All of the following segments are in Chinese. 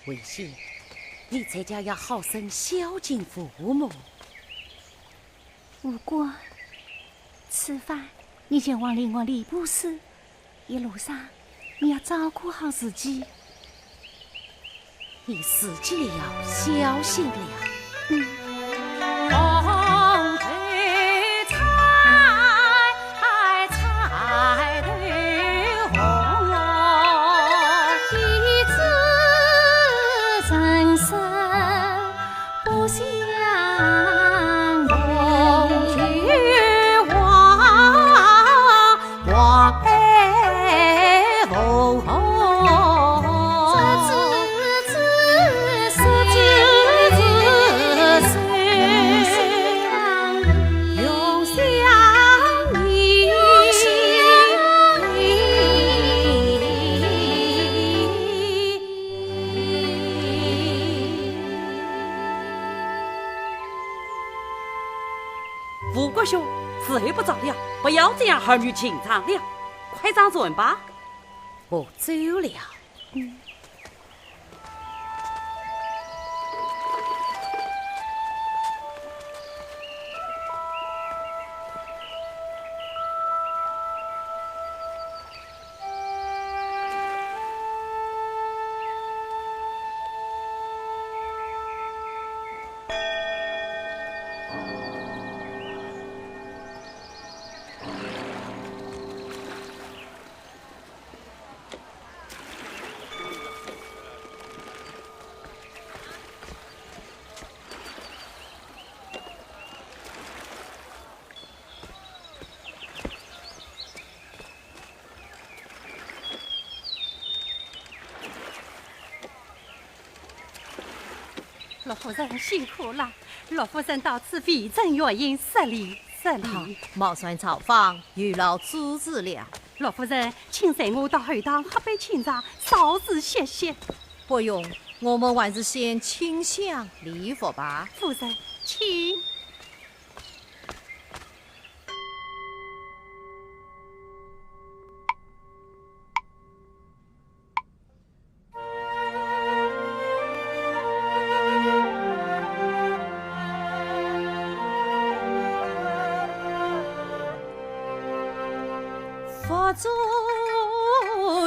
为先，你在家要好生孝敬父母。无过，吃饭你前往领我礼部司，一路上你要照顾好自己。你自己也要小心了。红配彩，彩头红，一子真身不相红菊花，花爱红红。吴国兄，睡不着了，不要这样儿女情长了，快上船吧。我走了。罗夫人辛苦了，罗夫人到此为朕原因失礼。毛算朝访，有劳主子了。罗夫人，请随我到后堂喝杯清茶，稍事歇歇。不用，我们还是先请香礼佛吧。夫人，请。佛祖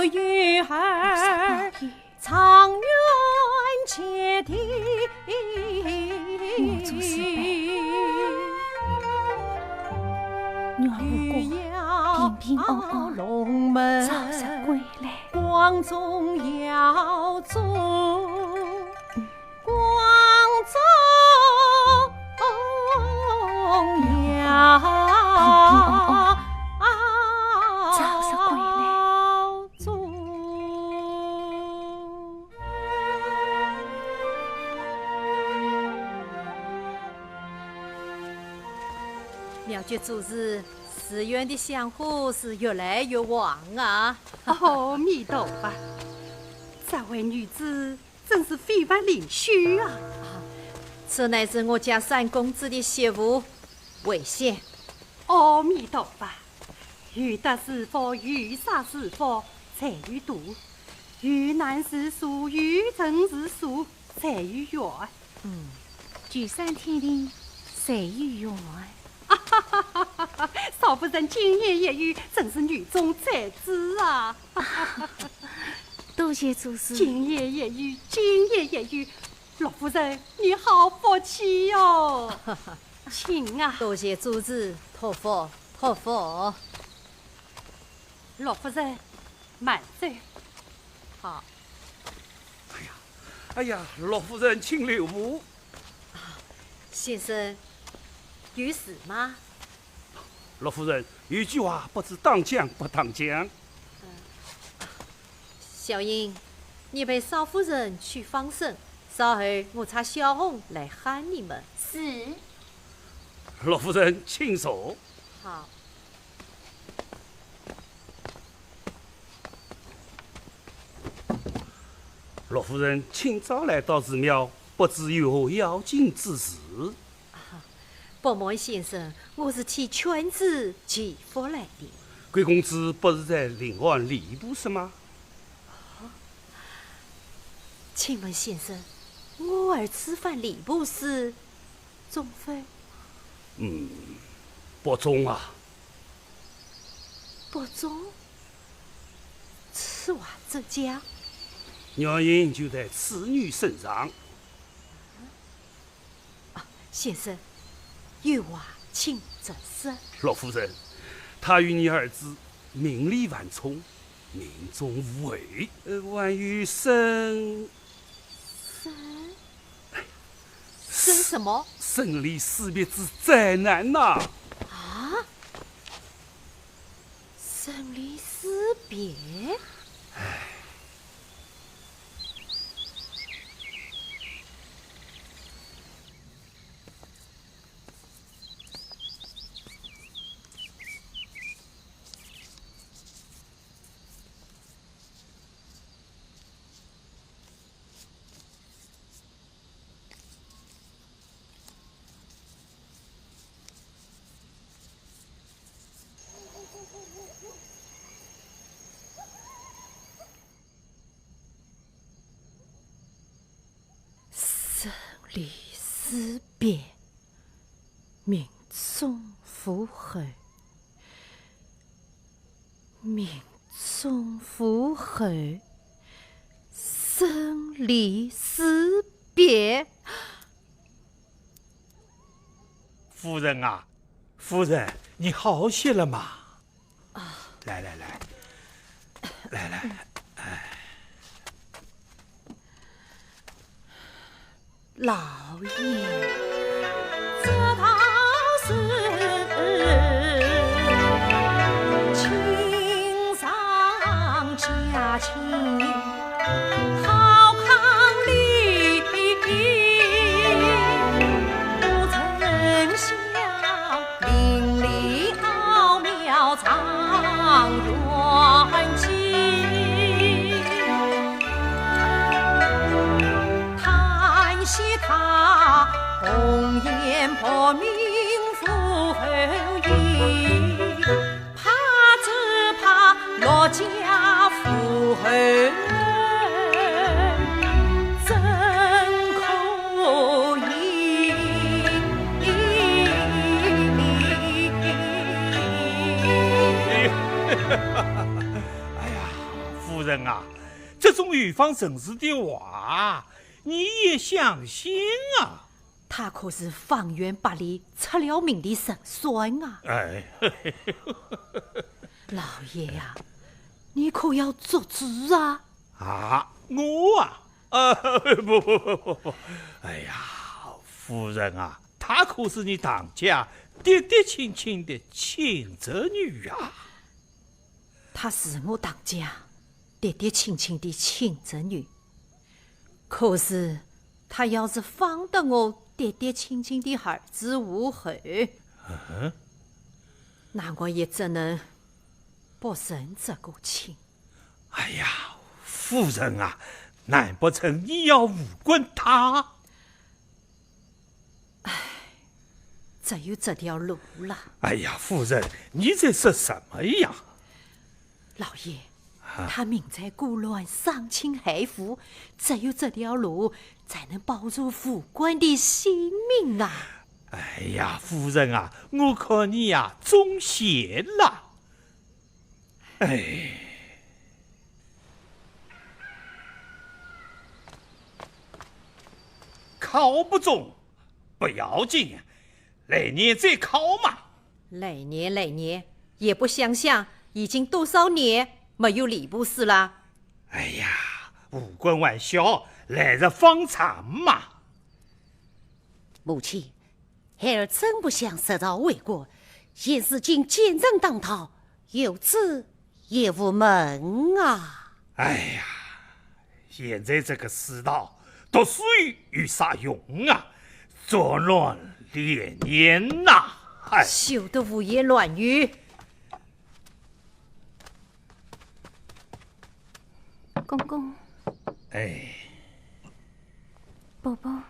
玉儿，长远且听。我做事女儿无过，平平安安，龙门早日归来。光宗耀祖，光宗耀。了觉主子，寺院的香火是越来越旺啊！阿弥陀佛，这位女子真是非凡灵虚啊！这乃是我家三公子的媳妇，为先。阿弥陀佛，欲得是佛，欲杀是佛，才于度；欲难是疏，欲成是疏，才于缘。聚散天地，谁与缘？少夫人今言一语，真是女中才子啊！多谢主子。今言一语，今言一语，罗夫人你好福气哟！请啊！多谢主子，托福托福。罗夫人，慢走。好。哎呀，罗夫人请留步。先生，有事吗？罗夫人，有句话不知当讲不当讲。小英，你陪少夫人去放生，稍后我差小红来喊你们。是。罗夫人，请坐。好。罗夫人，今早来到寺庙，不知有何要紧之事？不瞒先生，我是替犬子祈福来的。贵公子不是在领完礼部是吗？请问先生，我儿吃饭礼不是中非？不中啊！不中？此话怎讲？原因就在此女身上。先生，有话请直说。陆夫人，她与你儿子名利万冲，命中无违，万一生什么？生离死别之灾难呐！生离死别？生离死别，命中负后，命中负后，生离死别。夫人啊，夫人，你好些了吗？来，老爷，这倒是亲上加亲，好康里，不曾想邻里奥妙藏缘情。他红颜薄命负后遗，怕只怕落家负后真可疑。哎呀，夫人啊，这种预防城市的话，你也相信啊？他可是方圆百里出了名的神算啊！哎，老爷呀，你可要做主啊！啊，我啊，不，哎呀，夫人啊，她可是你当家爹爹亲亲的亲侄女啊！她是我当家爹爹亲亲的亲侄女，可是她要是放得我爹爹亲亲的儿子无后，那我也只能不认这个亲。哎呀，夫人啊，难不成你要无关他？只有这条路了。哎呀，夫人，你在说什么呀？老爷，他命在孤乱，伤亲害父，只有这条路才能保住副官的性命啊！哎呀，夫人啊，我看你呀中邪了。哎，考不中不要紧，来年再考嘛。来年也不想想，已经多少年没有礼部试了。哎呀，无关玩笑，来日方长嘛。母亲，孩儿真不想涉朝为国，现如今奸人当道，有子也无门啊！哎呀，现在这个世道，读书有啥用啊？作乱连连呐！哎，休得胡言乱语。公公，哎，伯伯，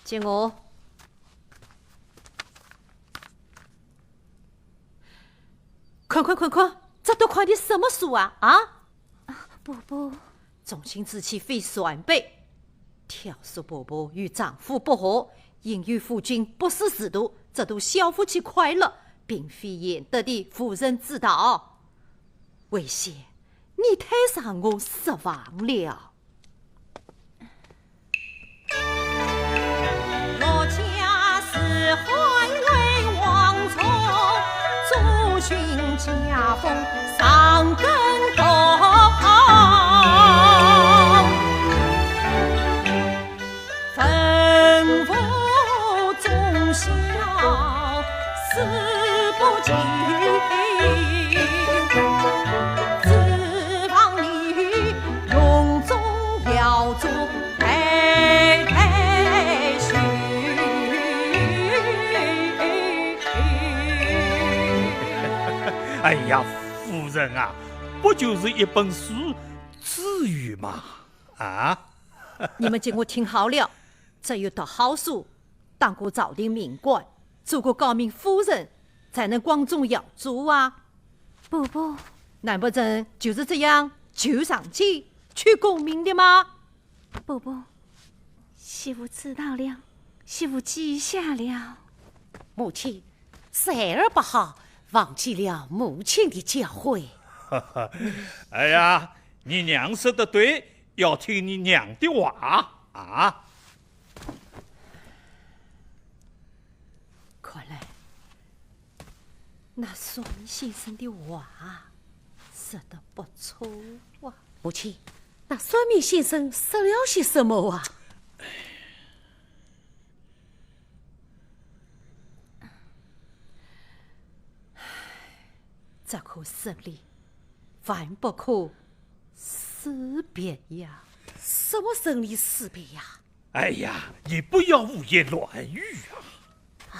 接我。快，这都快的什么书啊？啊！伯伯，中心之气非酸背，挑唆伯伯与丈夫不和，因与夫君不识时度，这都小夫妻快乐，并非严德的夫人之道。为谢你太让我失望了。我家是怀为王宠，祖训家风上根头。吩咐忠孝事不尽，指望你永中要做陪婿。哎呀，夫人啊，不就是一本书，至于吗？啊！你们给我听好了，这有读好书，当过朝廷命官，做过高明夫人，才能光宗耀祖啊！伯伯，难不成就是这样就上去去功名的吗？伯伯，媳妇知道了，媳妇记下了。母亲，是孩儿不好，忘记了母亲的教诲。哎呀，你娘说的对，要听你娘的话啊！看来那孙先生的话说得不错啊。母亲，那算命先生说了些什么啊？这可胜利，万不可识别呀！什么生离死别呀？哎呀，你不要胡言乱语啊！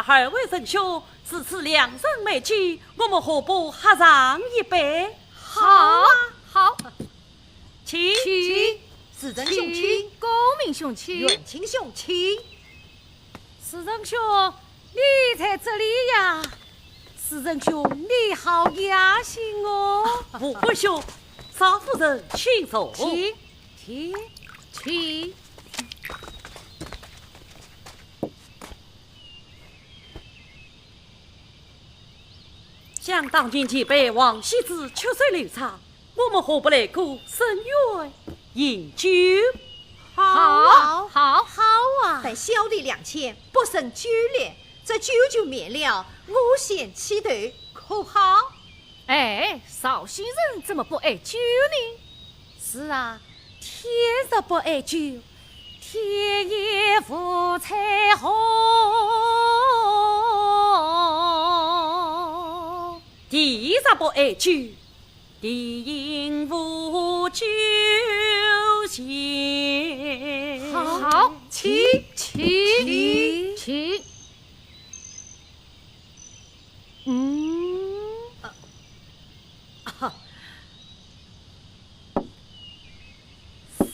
二位仁兄，此次良人美酒，我们何不喝上一杯？好，请世人兄亲，高明兄亲，远亲兄亲。世人兄，你在这里呀？世人兄，你好雅兴哦！五位兄，少夫人请坐。请。想当今前辈王羲之曲水流长，我们何不来个声乐饮酒？好好啊！待小弟2千，不胜酒力，这酒就灭了，我先起头，可好？哎，绍兴人怎么不爱酒呢？是啊，天若不爱酒，天也无彩虹。地若不爱酒，地应无酒仙。好，起。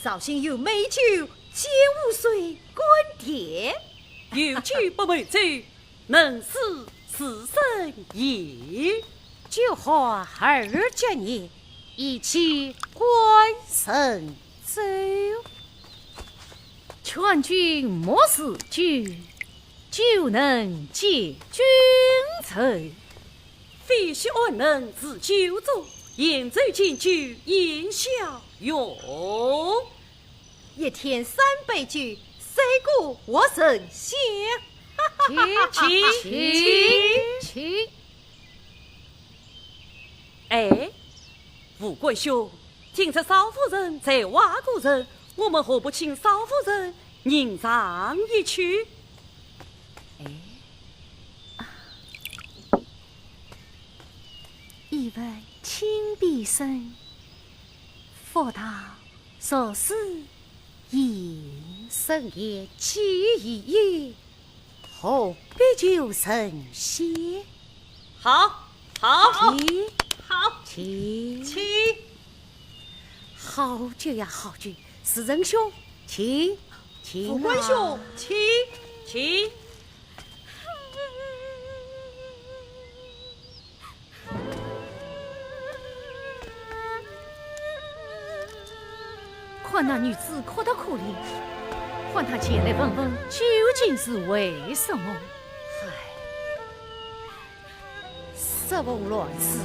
绍兴有美酒，解无水滚殿。有酒不为醉，能死是生也。就和2年一起观神州。劝君莫使酒，酒能解君愁。非须安能自酒足，宴酒敬酒宴小用。一天3杯酒，谁顾我神仙？起。哎，吴贵兄，听说少夫人在瓦谷城，我们何不请少夫人迎上一曲？一闻清碧声，佛道所思吟。深夜寄一夜，何必就神仙？好，起，起，好酒呀好酒，是仁兄，起，富贵兄，起。看那女子哭得可怜，唤她前来问问究竟是为什么。时逢乱世，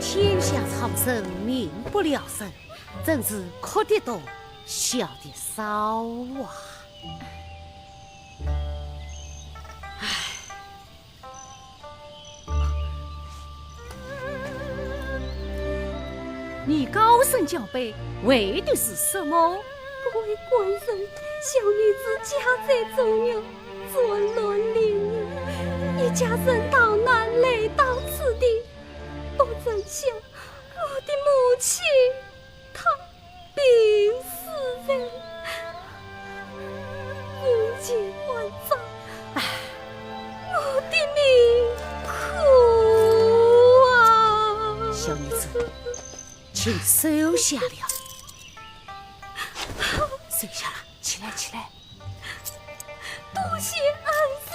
天下苍生民不聊生，真是哭得多，笑得少啊！你高声叫悲，为的是什么？各位官人，小女子家在中原，做伦理人，一家人逃难来到此地，不曾想我的母亲她病死了，如今万丈，我的命苦啊！小女子，请收下了，收下了，起来，起来。多谢安生。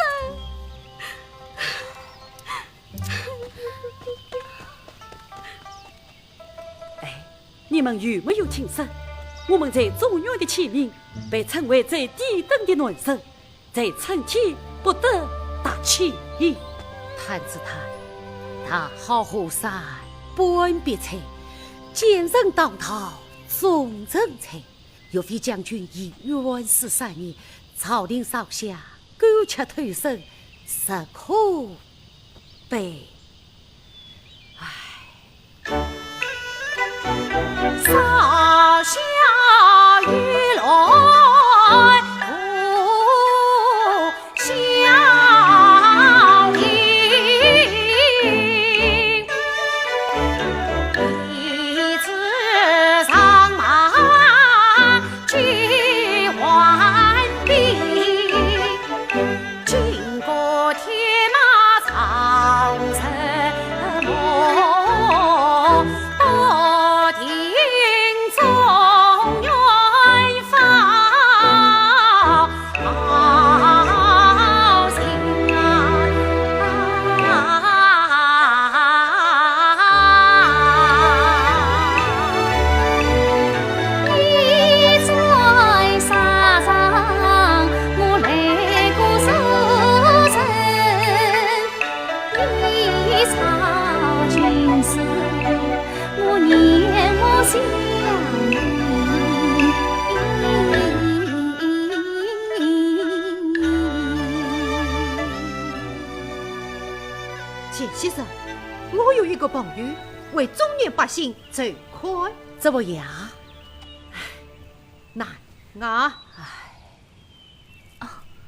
哎，你们有没有听说？我们在中原的起名被称为最低等的男生，在春天不得大起义。探子他好河山，半壁菜，奸人当道，众人才。岳飞将军以元氏3年，朝廷上下苟且偷生，实可悲。少小玉来不相迎，一次上马去还兵，经过铁马长城梦，不听中原放钱先生，我有一个朋友为中原百姓筹款，怎么样？难啊！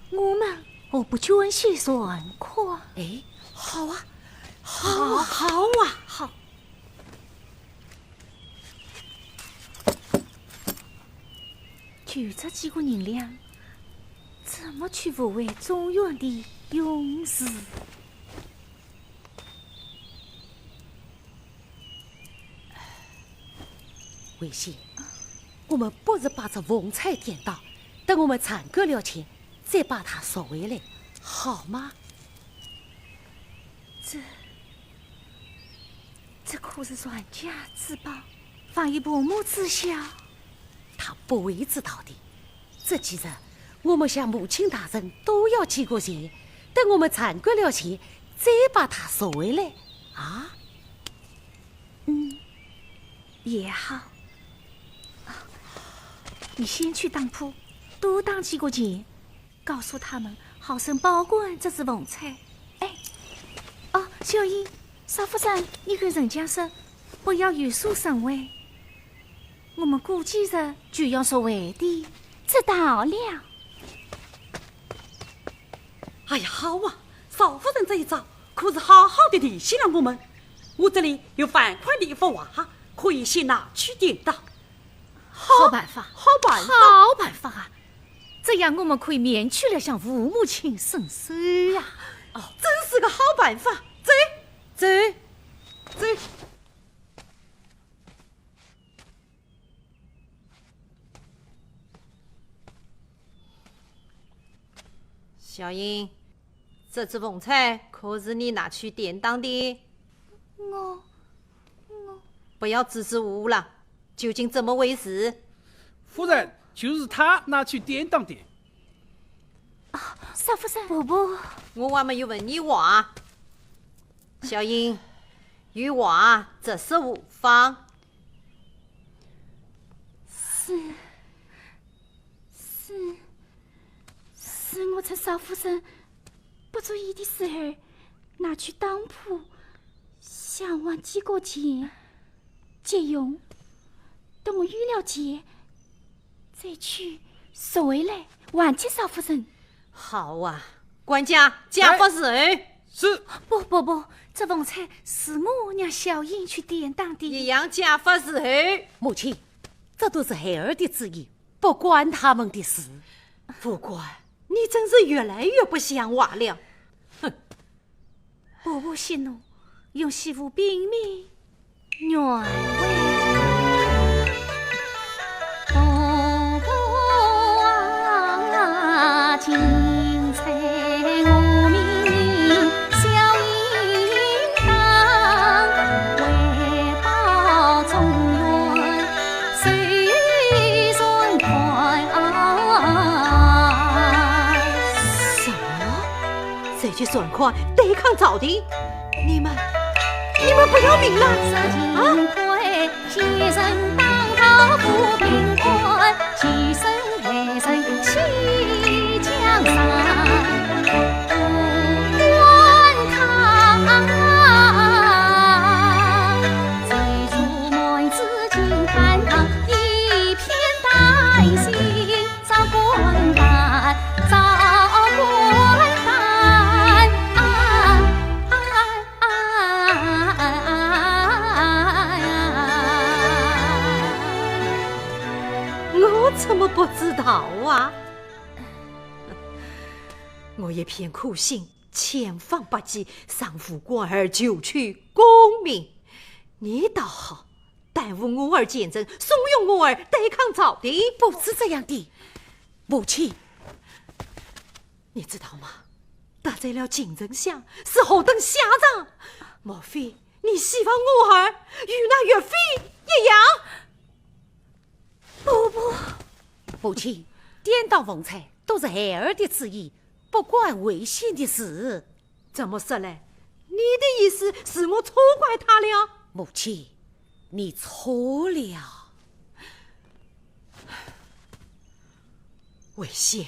我们何不捐些存款？哎，好啊，好啊！好。就这几个银两，怎么去抚慰中原的勇士？微信，我们不是把这文彩典当，等我们攒够了钱，再把它赎回来，好吗？这可是传家之宝，防以伯母知晓。他不会知道的。这几日我们向母亲大人都要寄过钱，等我们攒够了钱，再把它赎回来啊。也好。你先去当铺，多当几个钱，告诉他们好生保管这只文彩。小英，少夫人，你跟人家说，不要有所生为。我们过几日就要赎回的，知道了。哎呀，好啊！少夫人这一招可是好好的提醒了我们。我这里有范款的一幅画，可以先拿去典当。好办法，好办法，好办法啊！这样我们可以免去了向父母亲伸手呀。真是个好办法。走。小英，这只文彩可是你拿去典当的？我不要支支吾吾了，究竟怎么回事？夫人，就是他拿去典当的。少夫人，伯伯，我还没有问你话。小英，有话这是无妨。是我趁少夫人不注意的时候拿去当铺，想还几个钱借用，等我有了钱再去赎回来还给少夫人。好啊，管家家法是。是。不，这文彩是我让小英去典当的。一样家法是。母亲，这都是孩儿的旨意，不关他们的事。不管，你真是越来越不像话了。哼！伯伯息怒，用媳妇拼命原委。伯伯啊，精彩我命小应当，为报中原谁顺快。这些算款对抗朝廷，你们不要命了啊！先生当朝不平官，其身来生弃江山，不管他最初满纸金盘堂，一片丹心照官办，怎么不知道啊？我一片苦心，千方百计上父官儿求取功名，你倒好，耽误我儿见证，怂恿我儿对抗朝廷。不是这样的，母亲，你知道吗？得罪了金丞相是何等下场？莫非你希望我儿与那岳飞一样？不，母亲，典当文彩都是孩儿的旨意，不关微信的事。怎么说嘞？你的意思是我错怪他了？母亲，你错了。微信，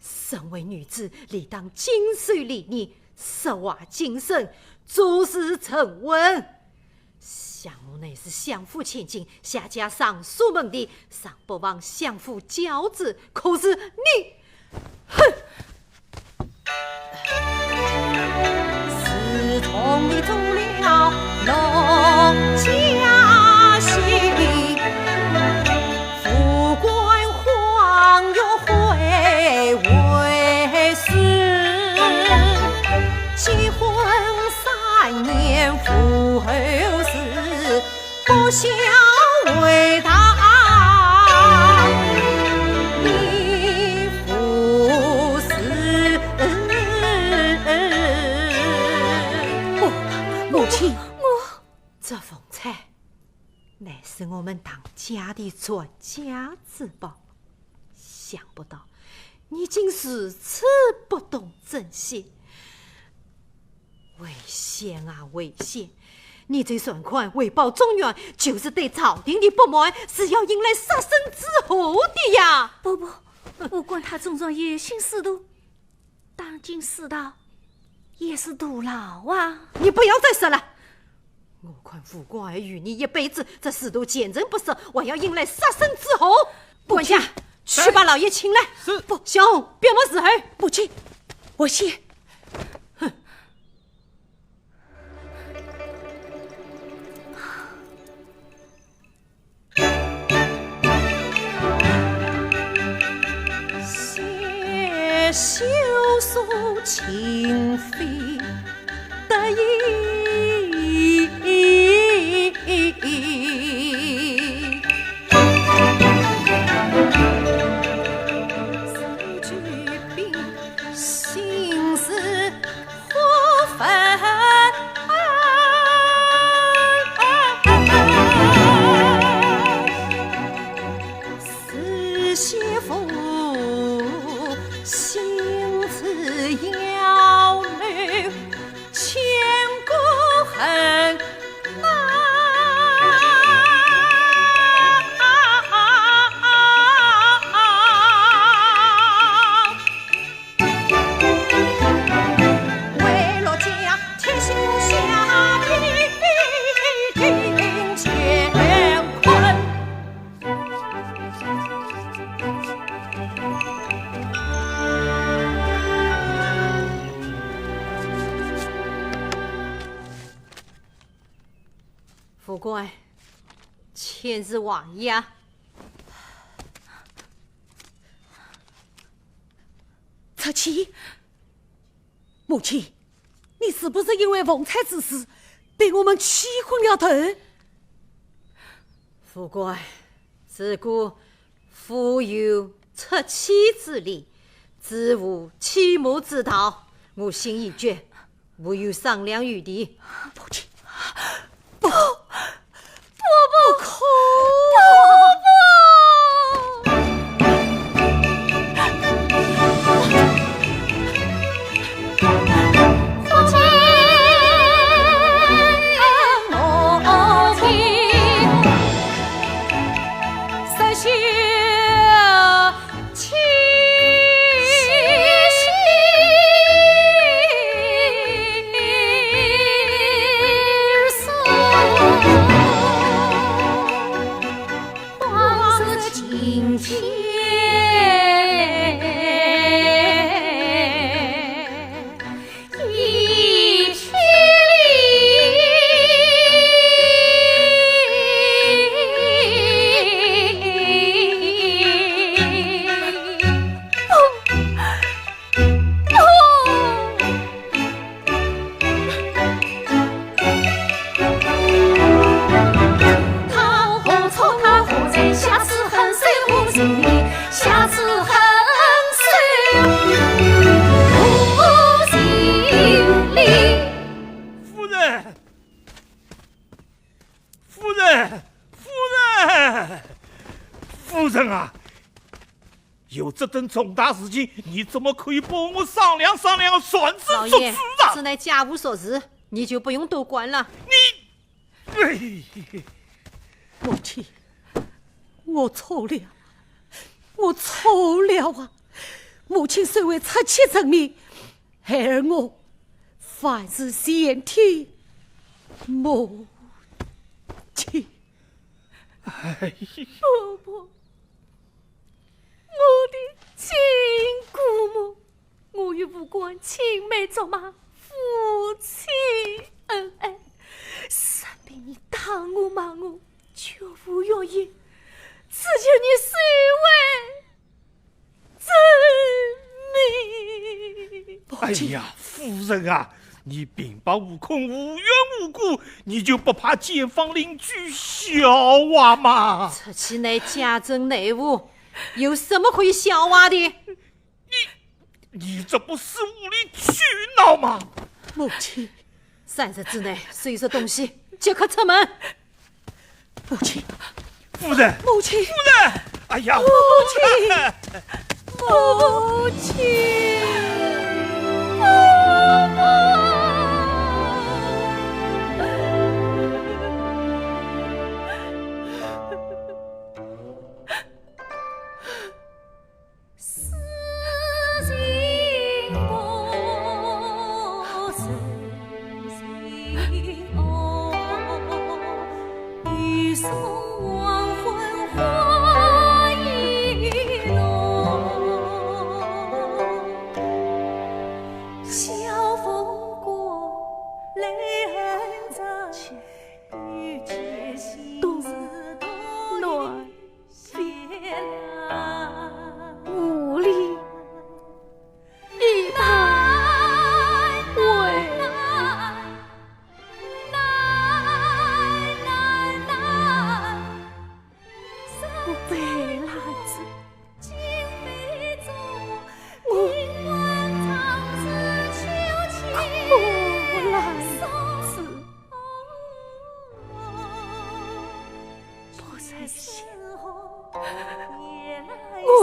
身为女子，理当谨守礼仪，实话谨慎，做事沉稳。项目乃是相府千金，下家上书门第，尚不枉相府骄子。可是你，哼！自从你做了农家媳，副官黄又会为师，结婚3年父后事，不想为他。这风采乃是我们当家的传家之宝，想不到你竟如此不懂珍惜，危险啊危险！你这算款为报中原，就是对朝廷的不满，是要迎来杀身之祸的呀！不，我管他种种野心思图，当今世道也是徒劳啊！你不要再说了。我看副官与你一辈子，这世道见人不赦，还要迎来杀身之祸。管家，去把老爷请来。是。不，小红，别莫死后。母亲，我先。哼。谢袖素情飞得意。手举兵，心思火焚，似媳妇心似妖女，千古恨。副官，前日王爷。侧妻，母亲，你是不是因为逢财之事被我们气昏了头？副官，自古夫有侧妻之礼，子无弃母之道，我心已决，无有商量余地。母亲，不可！夫人啊，有这等重大事情，你怎么可以帮我商量商量，算是老爷，做事啊？此乃家务所事，你就不用多管了。母亲，我错了，我错了啊！母亲虽为侧妻成命，孩儿我凡是先天母亲。哎，婆婆，我的亲姑母，我与武官青梅竹马，夫妻恩爱。三辈你打我骂我，绝无怨言，只求你恕我真命。哎呀，夫人啊，你平白无空、无缘无故，你就不怕街坊邻居笑话吗？出去那家政内务，有什么可以笑话的？你这不是无理取闹吗？母亲， 3日之内收拾东西，即刻出门。母亲，夫人，母亲，夫人，哎呀，母亲，母亲，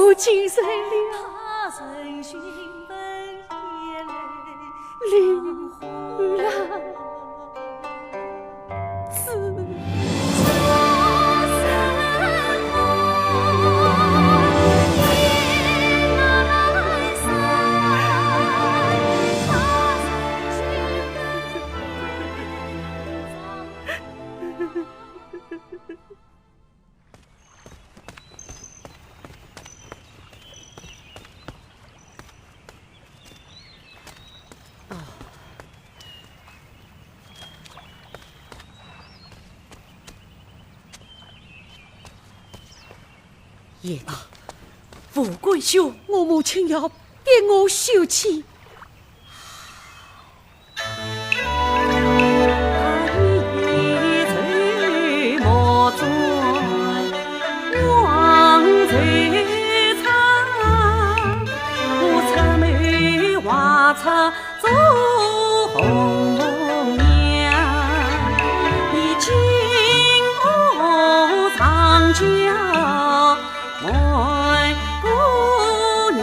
我精神了，灵了自爷弟，富贵兄，我母亲要逼我休妻。做红娘，已经我长叫妹姑娘，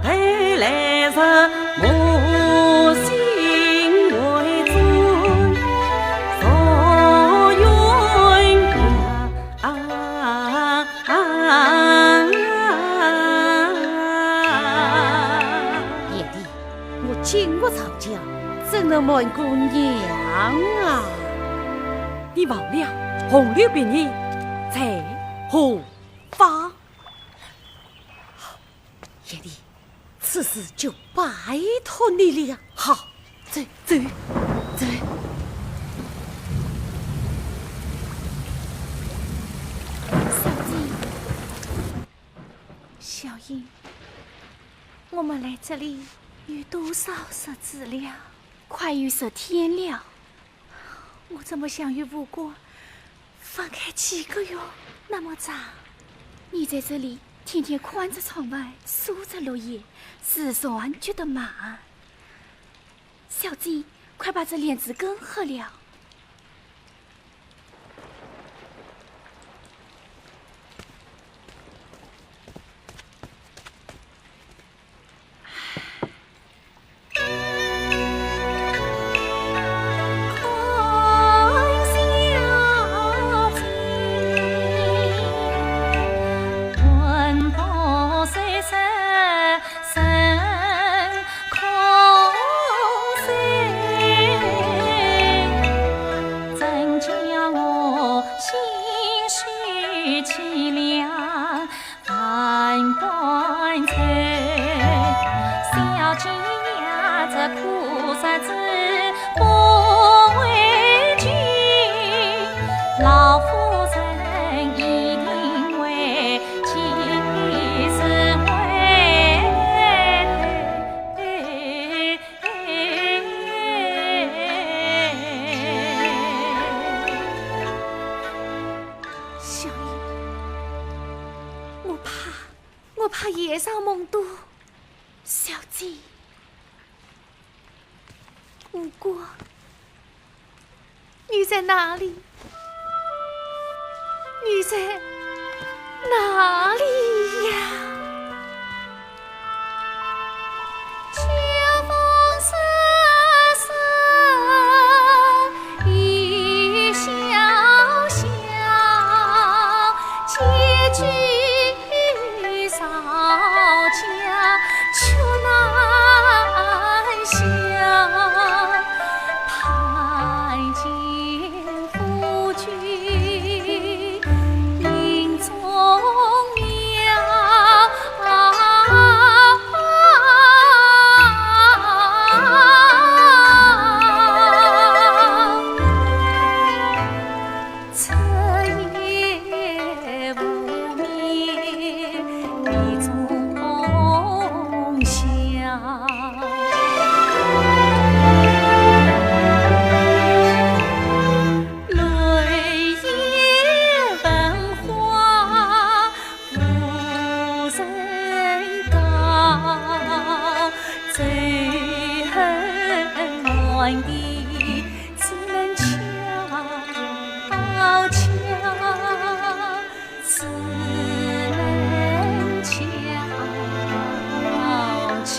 陪来日母心为尊，所愿经过长江，怎能瞒姑娘啊？你忘了红柳别人在何方？爷弟，此事就拜托你了。好，走走走。小英，我们来这里有多少日子了？快有10天了。我怎么想与吴国分开几个月那么长？你在这里天天宽着窗外，数着落叶，时常觉得慢。小姐，快把这莲子羹喝了。看家这苦日子不为君，老夫人一定为今日小姨，我怕夜上梦多。小姐，无过，你在哪里？你在哪里呀？秋风瑟瑟，雨潇潇，结局少家。却难消，盼见夫君影中苗。彻夜无眠，迷中泪眼闻花无人告，最恨暖的只能悄悄，只能悄悄。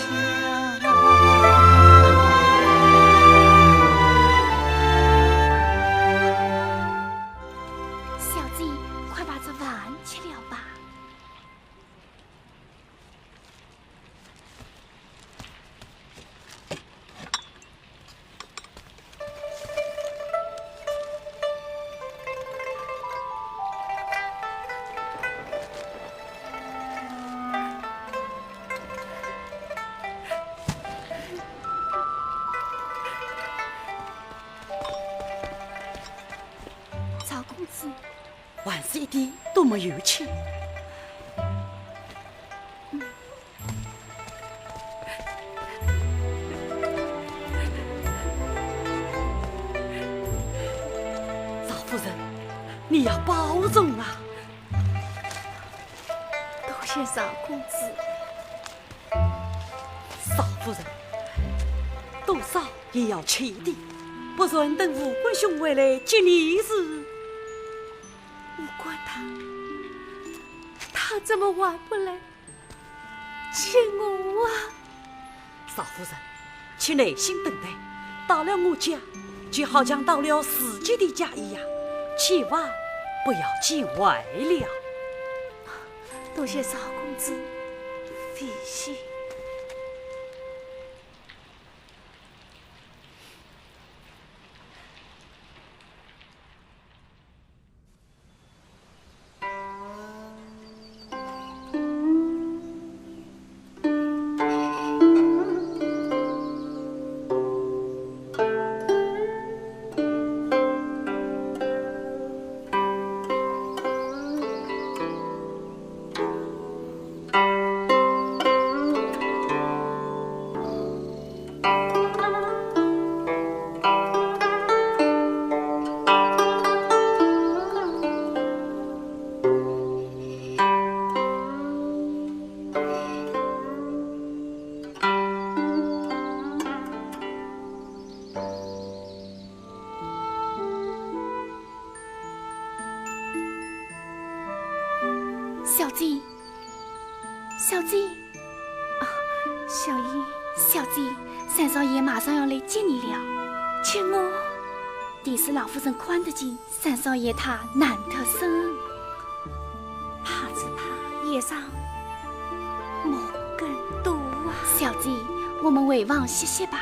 小姐，快把这饭吃了吧。曹公子，还是一点都没有钱。少夫人，你要保重啊！多谢少公子。少夫人，多少也要吃一点，不然等吴官兄回来接你时，无关他怎么晚不来接我啊？少夫人，请耐心等待，到了我家，就好像到了自己的家一样，千万不要见外了。多谢少公子费心。小姐，小姐，啊，小姨，小姐，三少爷马上要来接你了，请我。第是老夫人宽得紧，三少爷他难得生，怕只怕夜上梦更多啊。小姐，我们回房歇歇吧。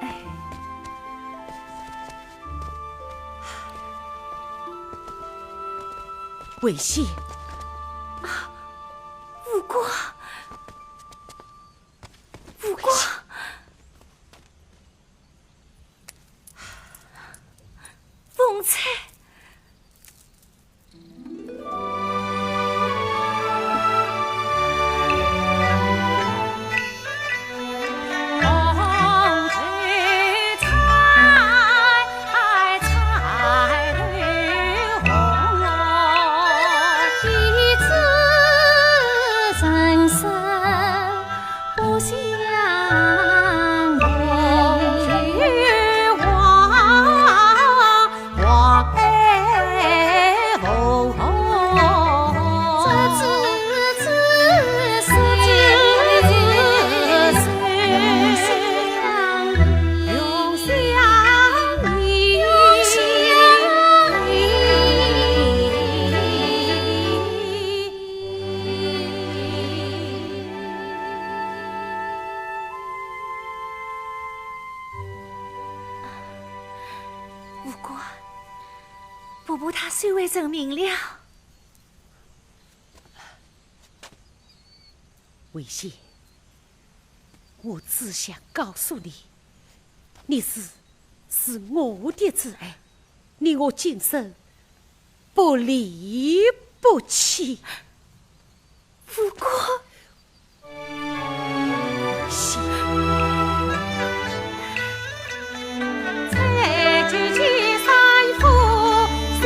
哎，危险！无过，无伯他虽未证明了。微信，我只想告诉你，你是我的挚爱，你我今生不离不弃。不过，心才举起三夫心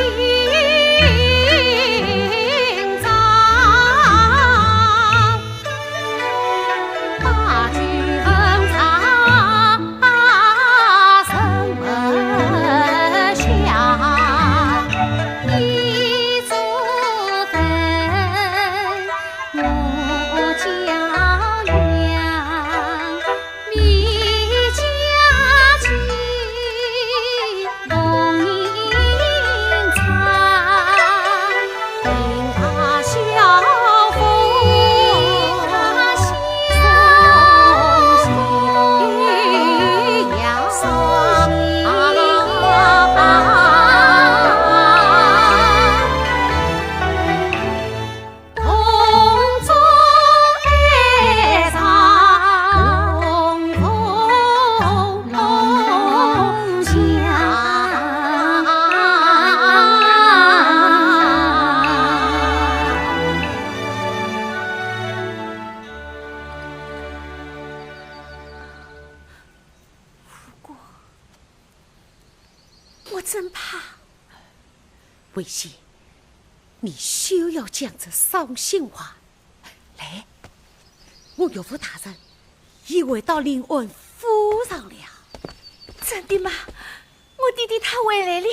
脏，把酒问茶，声闻香，一足分我家园，米家亲，红银仓，令他晓风送喜阳送同中爱上龙翔。我真怕。微信，你休要讲这伤心话。来，我岳父大人已回到临安府上了，真的吗？我弟弟他回来了。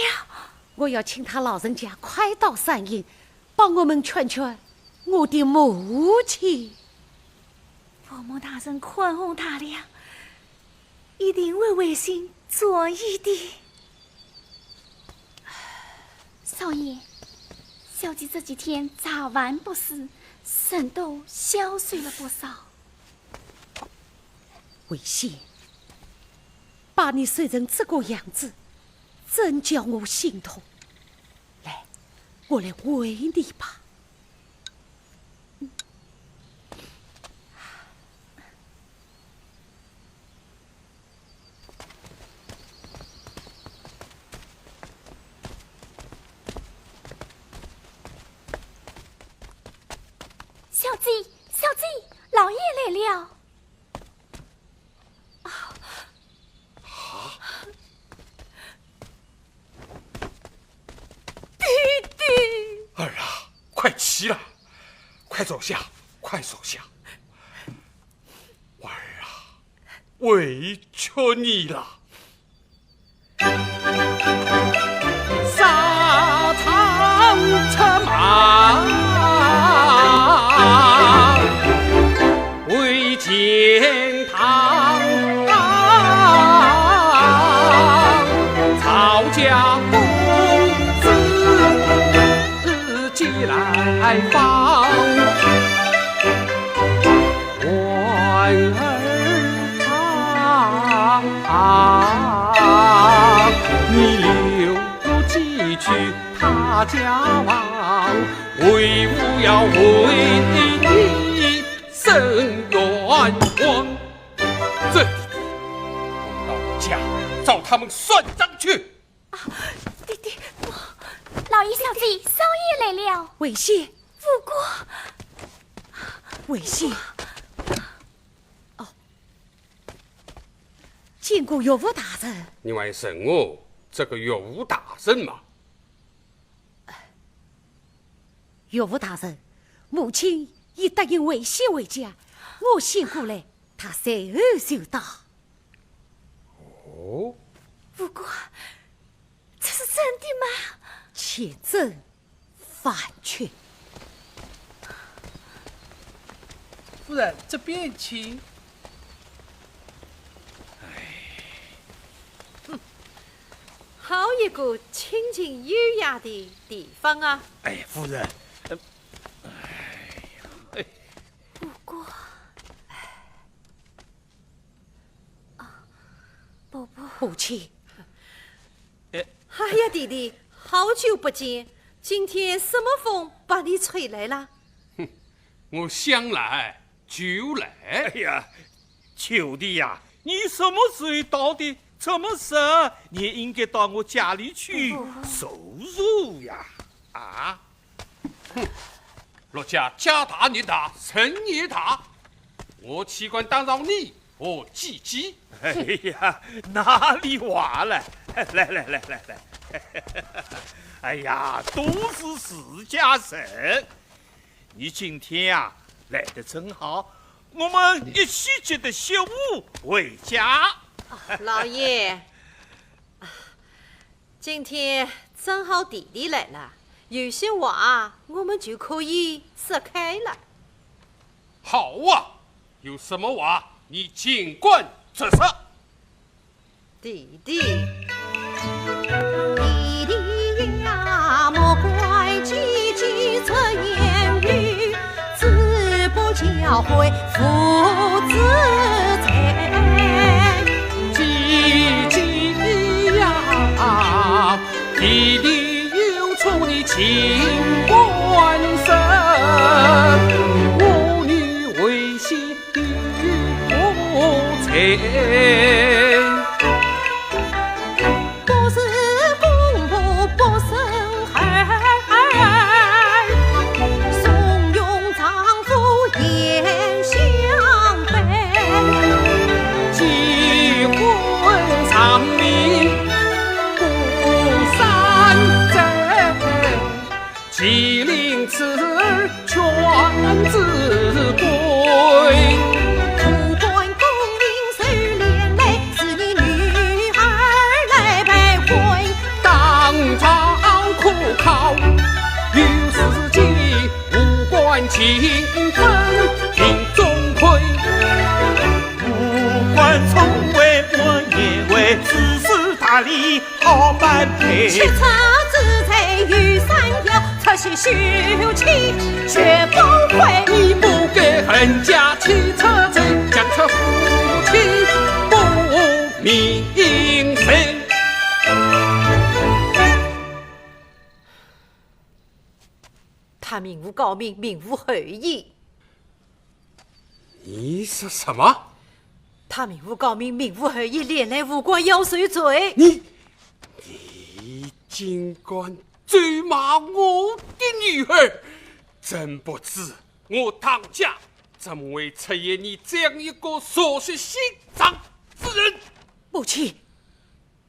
我要请他老人家快到山营，帮我们劝劝我的母亲。伯母大人宽宏大量，一定会为心作义的。少爷，小姐这几天早晚不思，身都消碎了不少。微信，把你睡成这个样子，真叫我心痛。来，我来喂你吧。小姐，小姐，老爷来了。儿啊，快起来，快坐下，快坐下。儿啊，委屈你了。沙场策马，为天堂，曹家公子寄来访，婉儿啊，你留几句他家望，为吾要为你伸冤枉。这到家找他们算账去。弟弟，老爷小姐，少爷来了。微信，不过微信。哦，见过岳父大人。你问什么？这个岳武大人嘛？岳父大人，母亲已答应微信回家，我醒过来，他随后就到。哦，不过，这是真的吗？且真反确。夫人，这边请。好一个清静优雅的地方啊！哎，夫人，不过，伯伯，母亲，哎呀，弟弟，好久不见，今天什么风把你吹来了？我想来就来。哎呀，九弟呀，你什么时候到的？这么事，你也应该到我家里去收入呀！啊！陆家家大业大，生意大，我岂管打扰你和姐姐？哎呀，哪里话了？来！哎呀，都是私家事。你今天啊来得正好，我们一起接着小五回家。老爷，今天正好弟弟来了，有些话我们就可以说开了。好啊，有什么话你尽管直说。弟弟呀，莫怪姐姐这言语，只不教诲父子才。弟弟有错你请关生，我女为媳无才，不是公婆不生孩，怂恿丈夫言相背，结婚长命吉林此全自归，不管功名谁连累，是你女儿来拜会。当朝苦考有时机，无关情分听中亏。不管从未我也为自私大礼好满配。七车之才与三条，侧些秀气却不悔。你不给恨家妻车贼，将这夫妻不明谁？他名无高明，名无后义。你说什么？他名无高明，名无后义，连累无关要受罪。你竟敢追骂我的女儿，真不知我当家怎么会出现你这样一个所学心脏之人。母亲，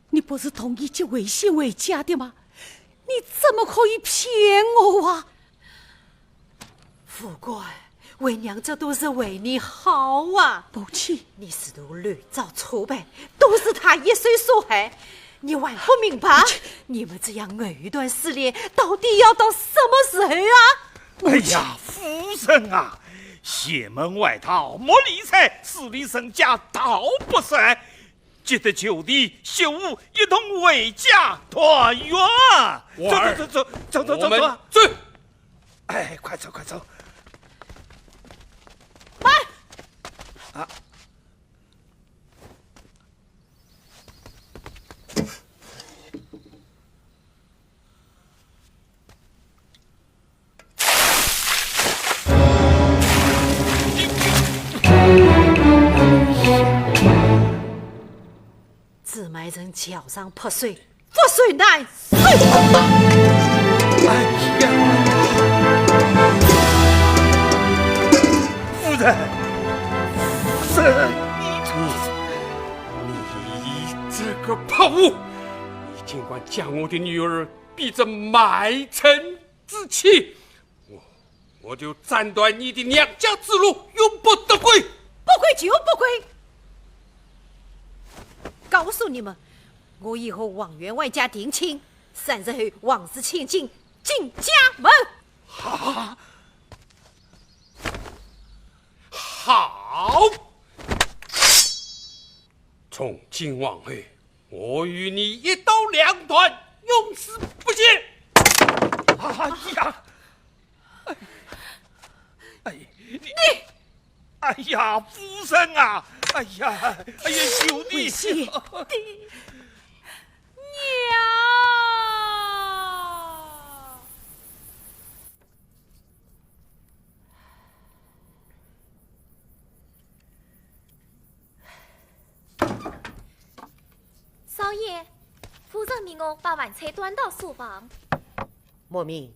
你不是同意结为媳为家的吗？你怎么可以骗我啊？副官，为娘这都是为你好啊！母亲，你试图乱造错办，都是他一手所害。你还不明白？你们这样藕断丝连，到底要到什么时候啊？哎呀，夫人啊，邪门外逃，莫理财，私利身家，道不善。记得九弟、秀五一同回家团圆。走，我们走。哎，快走！慢！啊！自埋人脚上泼水，覆水难收。哎呀，夫人，你这个泼妇，你尽管将我的女儿逼着卖身之妻，我就斩断你的娘家之路，永不得归。不归就不归。告诉你们，我以后往员外家定亲，3日后王氏千金进家门。好，从今往后，我与你一刀两断，永死不见。哎呀，哎呀，夫人啊！哎呀，兄弟，娘。爷，夫人命我把饭菜端到书房。莫名，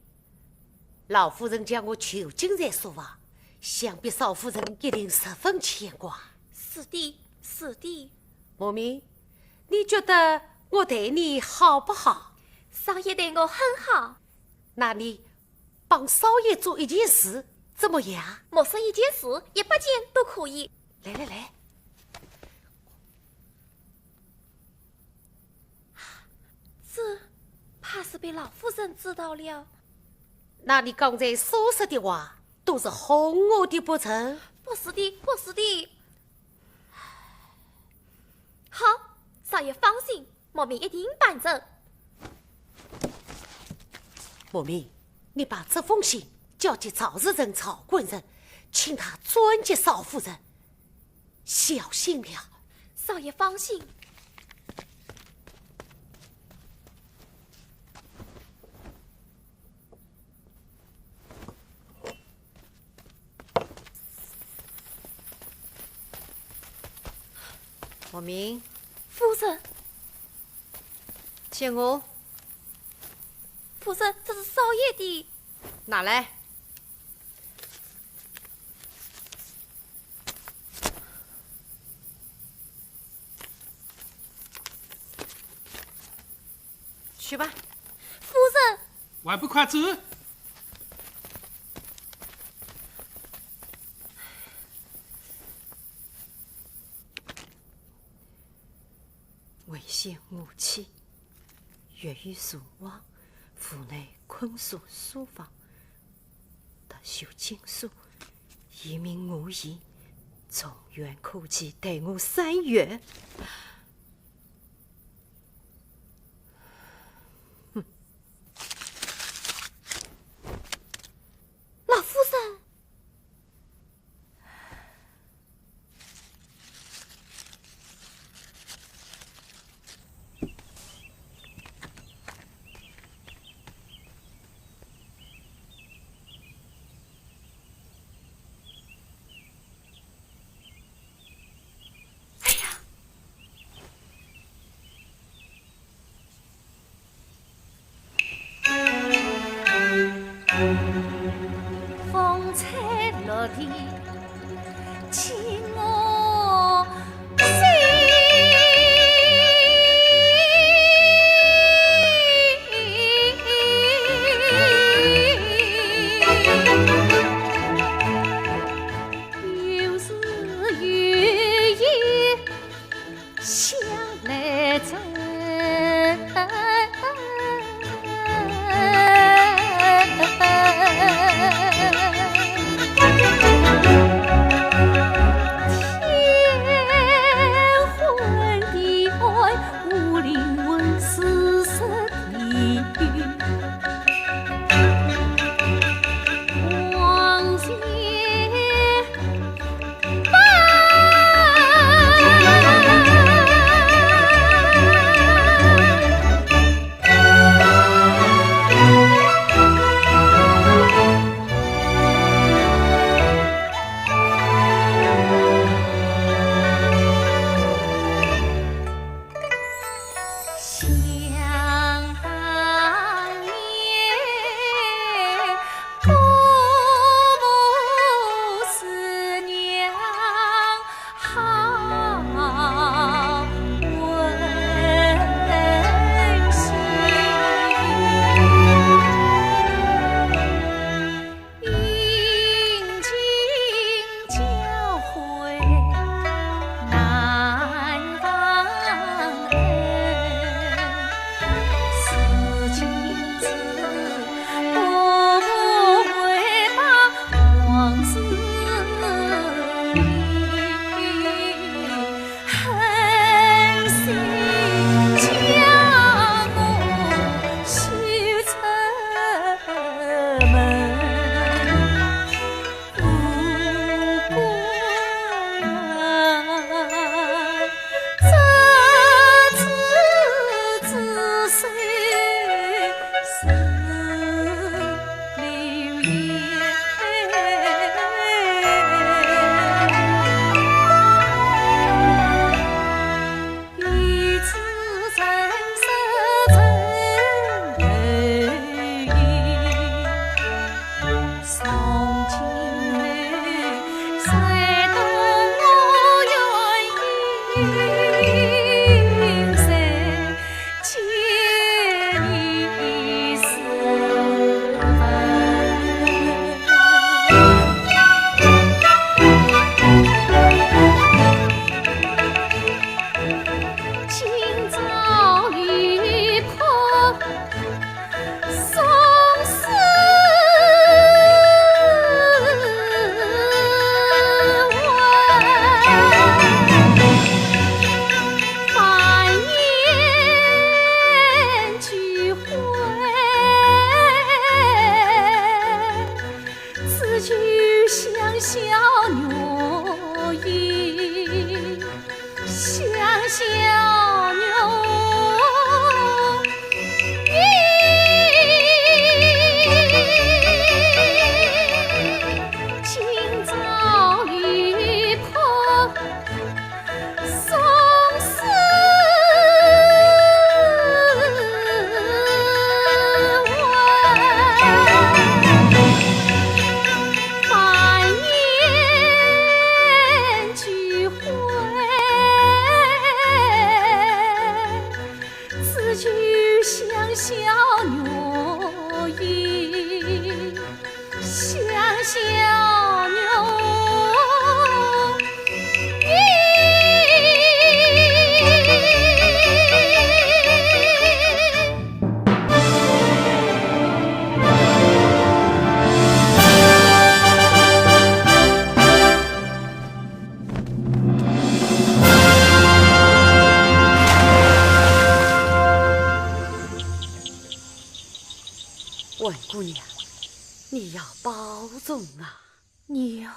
老夫人将我囚禁在书房，想必少夫人一定十分牵挂。是的，是的。莫名，你觉得我对你好不好？少爷对我很好。那你帮少爷做一件事，怎么样？莫说一件事，100件都可以。来来来，这怕是被老夫人知道了。那你刚才所说的话都是哄我的不成？不是的，不是的。好，少爷放心，莫名一定办成。莫名，你把这封信交给曹日人、曹贵人，请他转接少夫人。小心了。少爷放心。莫名，夫人，借我夫人，这是少爷的。拿来。去吧。夫人，还不快走！危险武器，越狱入网，府内困锁书房，特修禁书，一命无疑，从远可及，待我3月。老夫人。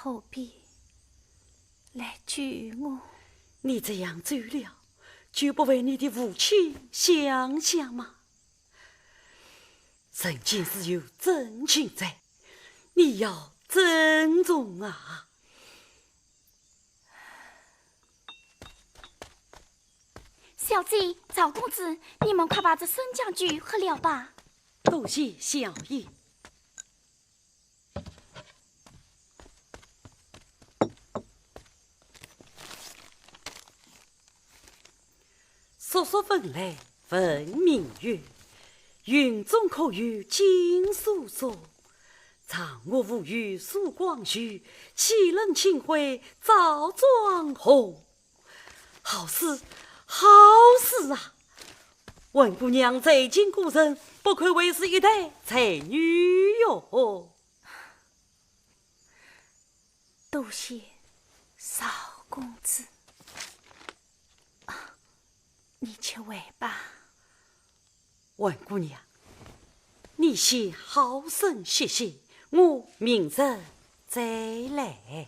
何必来救我？你这样走了，就不为你的父亲想想吗？人间是有真情在，你要珍重啊！小姐、赵公子，你们快把这升降具喝了吧。多谢小爷。说说分来分明月，云中可有金叔叔？嫦娥无语曙光绪，岂能清辉照妆红？好事好事啊！文姑娘最近故人，不愧为是一代才女哟。多谢少公子。你去回吧。文姑娘，你先好生歇歇，我明日再来。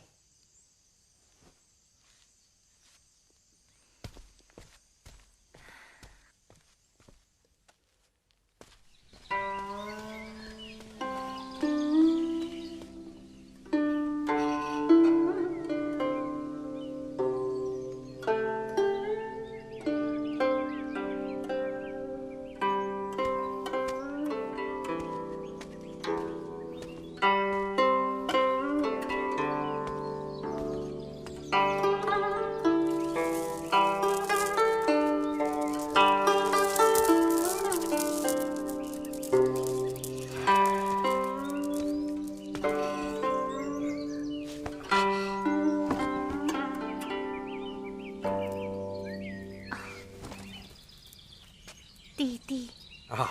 弟弟啊，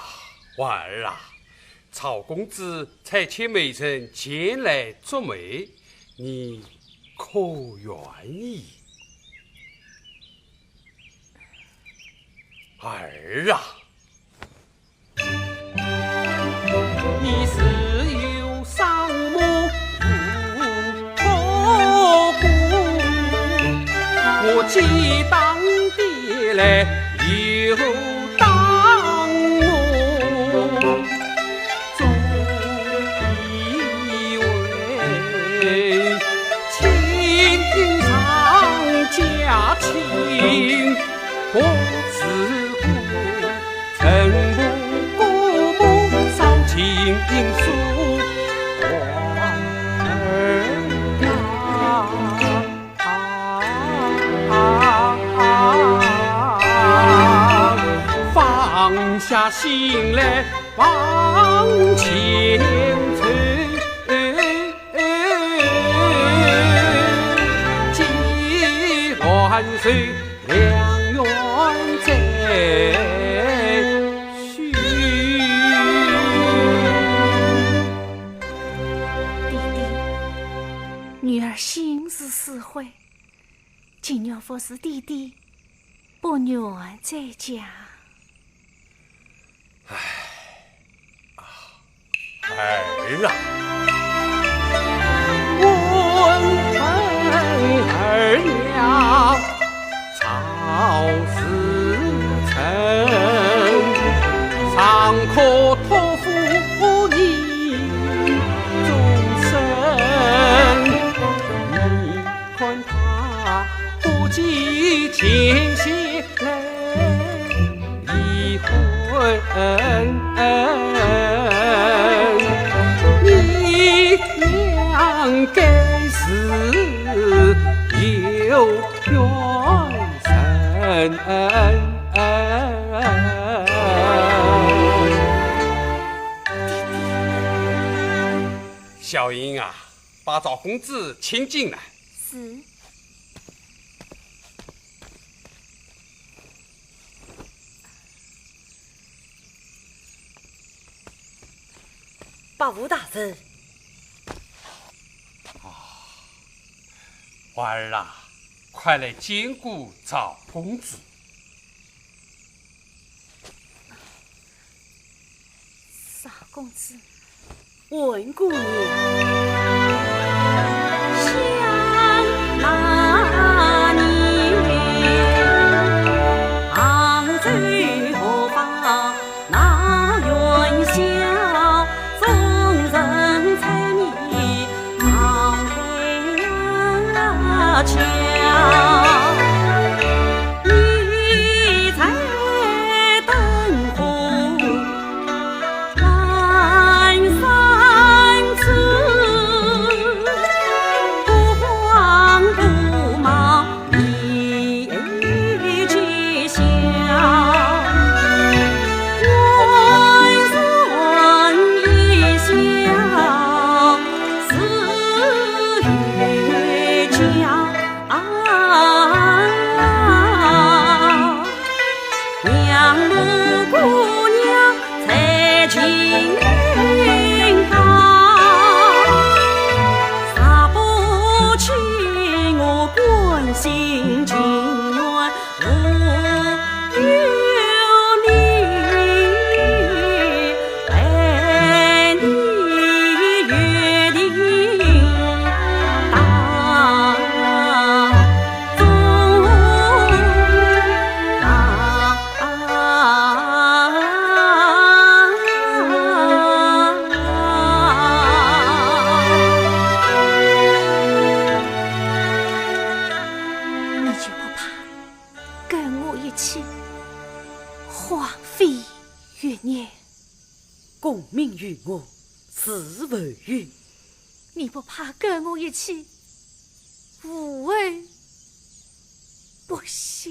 婉儿啊，曹公子才请美人前来捉媒，你可愿意？儿啊，你是有伤母无托孤，我既当爹来又当母，总以为情长家亲，我自古曾不顾母少情书，婉儿放下心来往前走，既万岁良缘在续。弟弟，女儿心思实惠，今日服侍弟弟，不愿在家。儿啊，问儿娘曹思成，尚可托付你终身。你看他不计前嫌来离婚，你俩该是有缘深。小英啊，把赵公子请进来。是。把吴大人，婉儿啊，快来见顾赵公子。少公子，文姑娘，是起，荒废月年。共命于我，自为语。你不怕跟我一起无为不孝？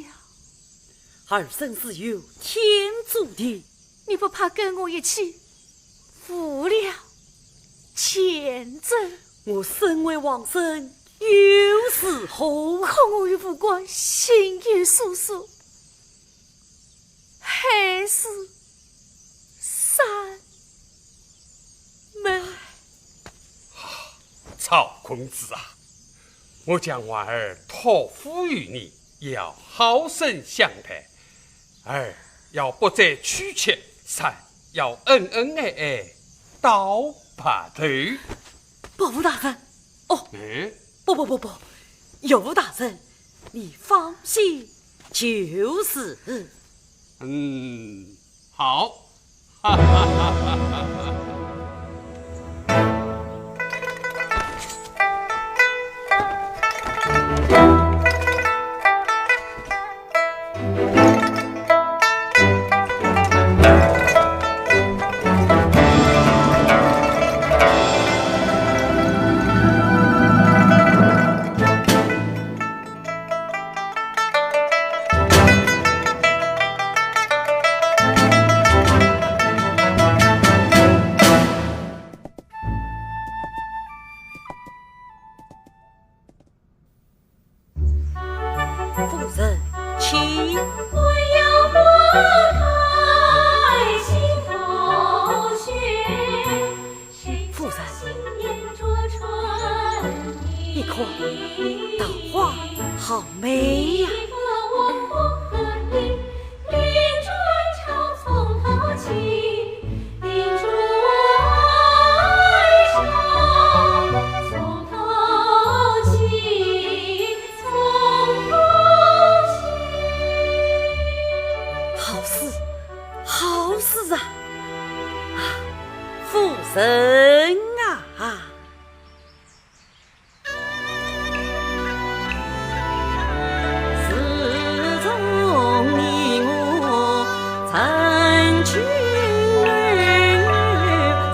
儿生是有天注定。你不怕跟我一起负了前责？我身为王孙，有时何可我与父官心有所属，还是三门。曹公子啊，我将娃儿托付于你，要好生相待。儿要不再曲切，三要恩恩爱爱到白头。伯父大人，哦，不，尤大人，你放心，就是。好，哈哈哈哈哈。夫人，请。我要拨开心头雪，夫人，心眼灼春意。你看，桃花好美呀！一个王婆和你，连转朝从头起，连珠爱上从头起，从头好事啊！夫人啊！自从你我成亲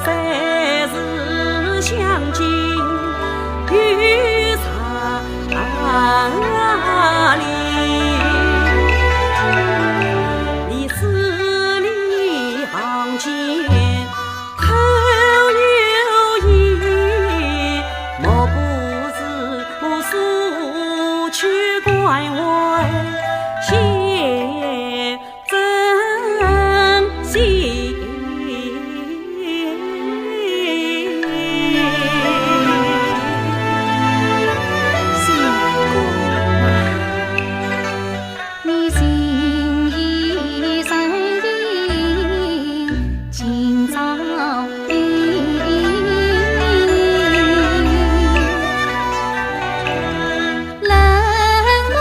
才是相敬于茶里。你字里行间口有意，莫不是我所去关怀先珍惜。你心意在意，今朝冷暖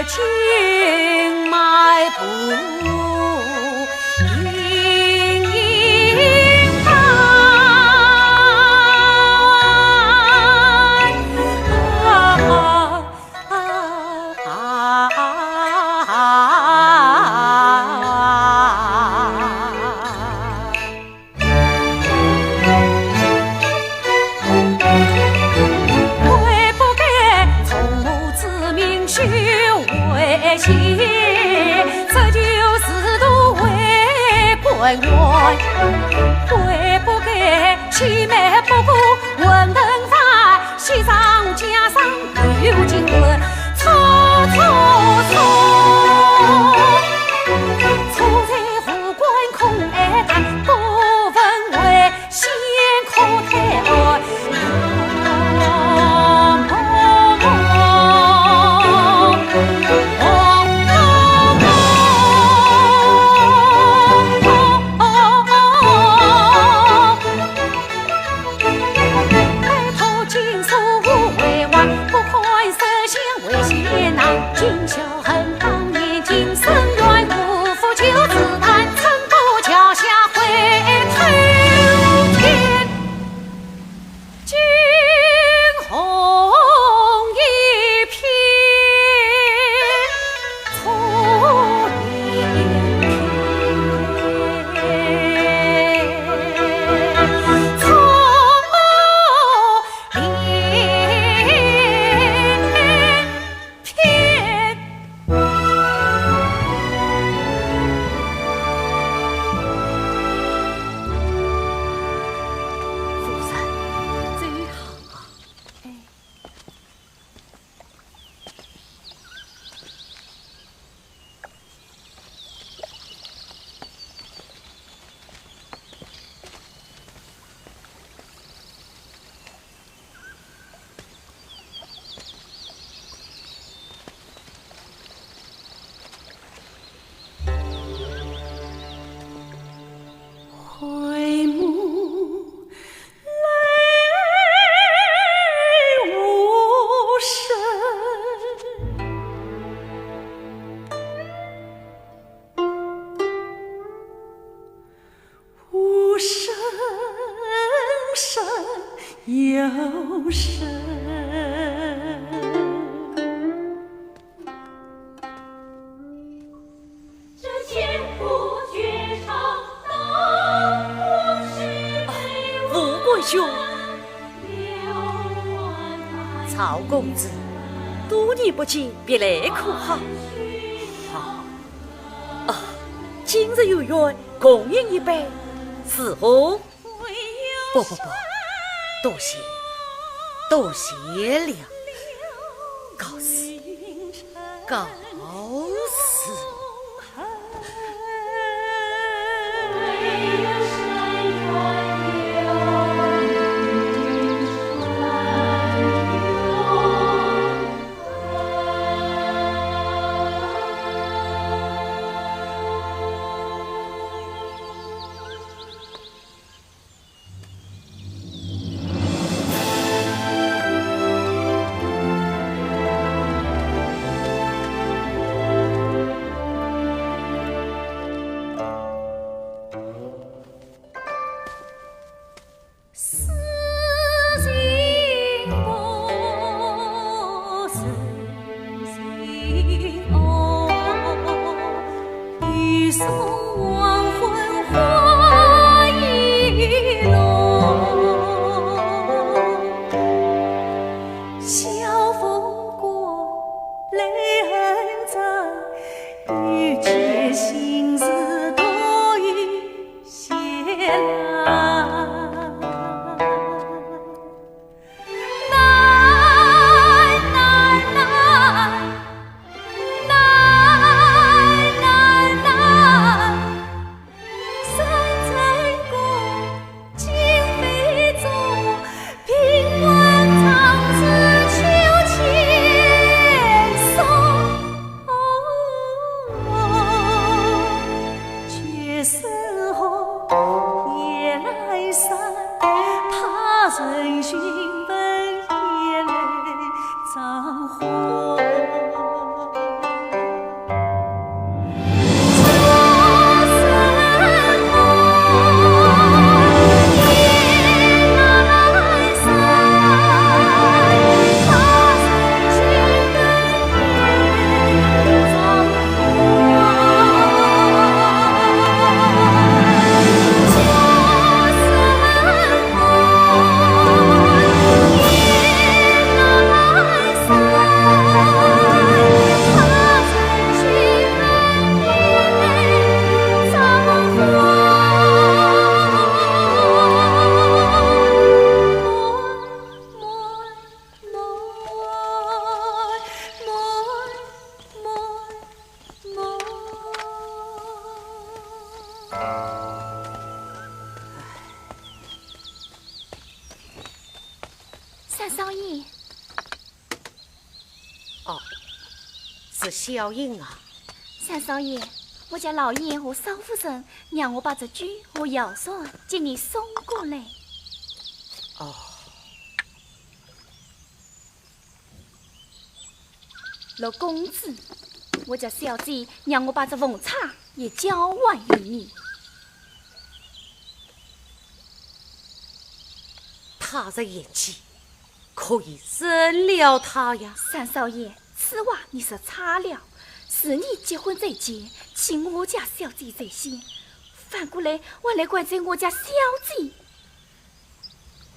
经迈步迎帆，悔不该从母子命须为妻，这就是度为官员，悔不该凄美不顾文登凡，喜上加上有金婚，错在护官空爱他，不分为先可太爱。俊俏恨当年今生愿不负旧子弹，寸步脚下回头天，惊鸿一瞥错连篇，错回目泪无声，无声声又声。兄，曹公子，多年不见，别来可好？好啊，今日有缘共饮一杯，是何？不，多谢了，告辞。是小英啊。三少爷，我家老爷和少夫人让我把这猪和药蒜给你送过来。哦，陆公子，我家小姐让我把这凤茶也交还于你。他的演技可以认了他呀。三少爷，此话你是差了。是你结婚在前，请我家小姐在先，反过来我来怪罪我家小姐。